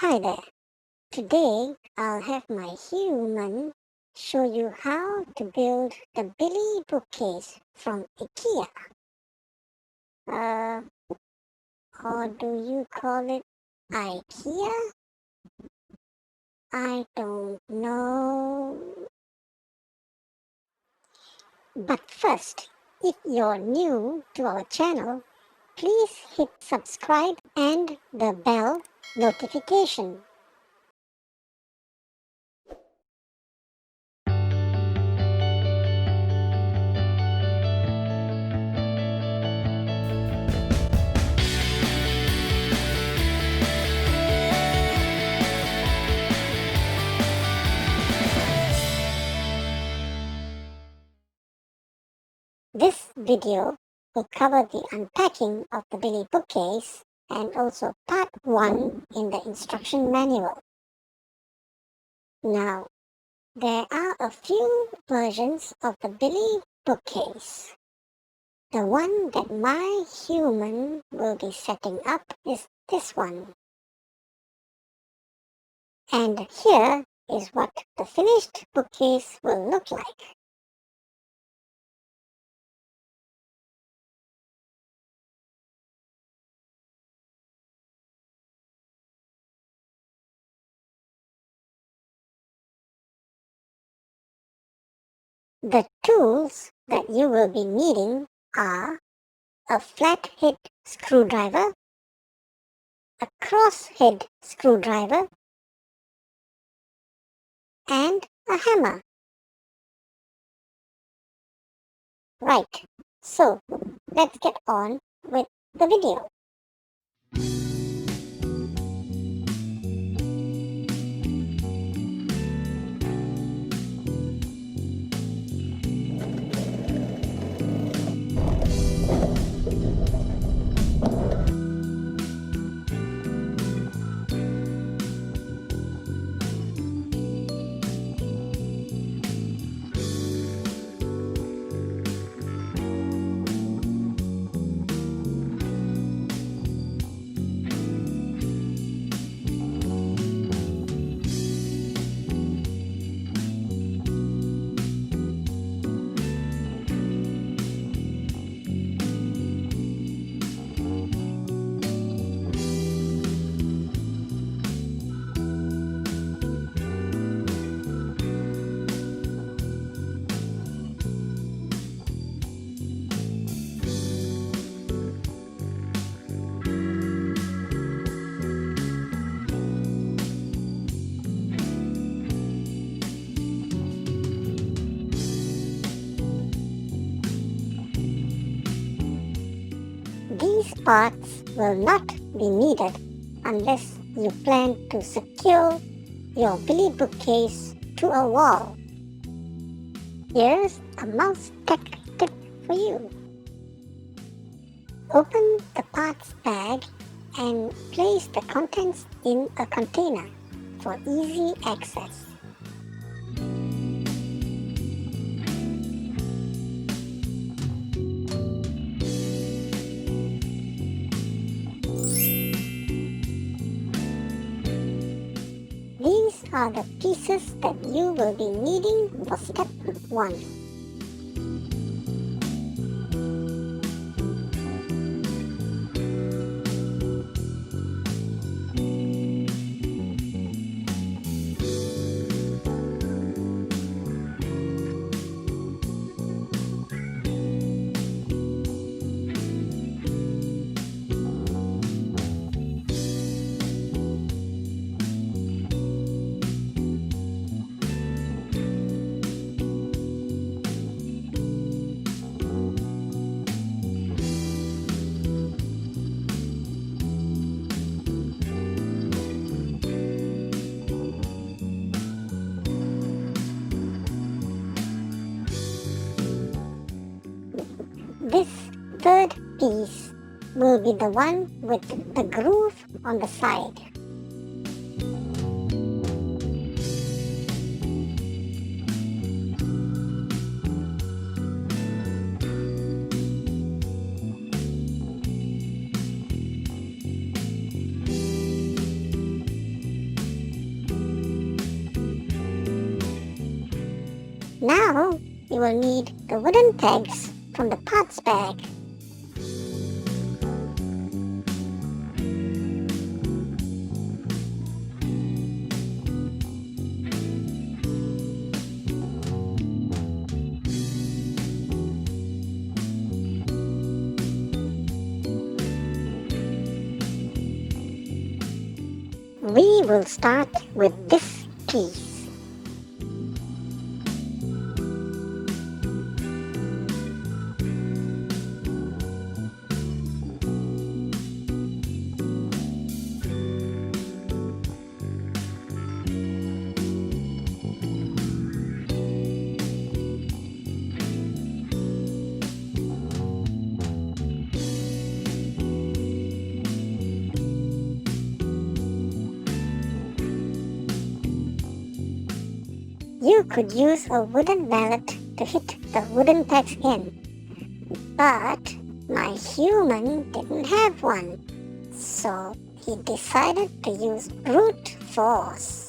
Hi there. Today I'll have my human show you how to build the Billy bookcase from Ikea. Uh, or do you call it IKEA? I don't know. But first, if you're new to our channel, please hit subscribe and the bell notification. This video will cover the unpacking of the Billy bookcase and also part 1 in the instruction manual. Now, there are a few versions of the Billy bookcase. The one that my human will be setting up is this one. And here is what the finished bookcase will look like. The tools that you will be needing are a flathead screwdriver, a crosshead screwdriver, and a hammer. Right, so let's get on with the video. These parts will not be needed unless you plan to secure your Billy bookcase to a wall. Here's a mouse tech tip for you. Open the parts bag and place the contents in a container for easy access. These are the pieces that you will be needing for step 1. This third piece will be the one with the groove on the side. Now you will need the wooden pegs from the parts bag. We will start with this piece. You could use a wooden mallet to hit the wooden pegs in, but my human didn't have one, so he decided to use brute force.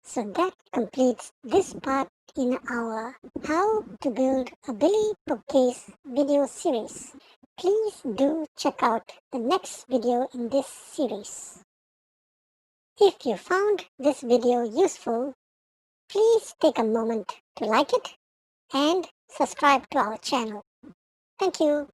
So that completes this part in our How to Build a Billy Bookcase video series. Please do check out the next video in this series. If you found this video useful, please take a moment to like it and subscribe to our channel. Thank you.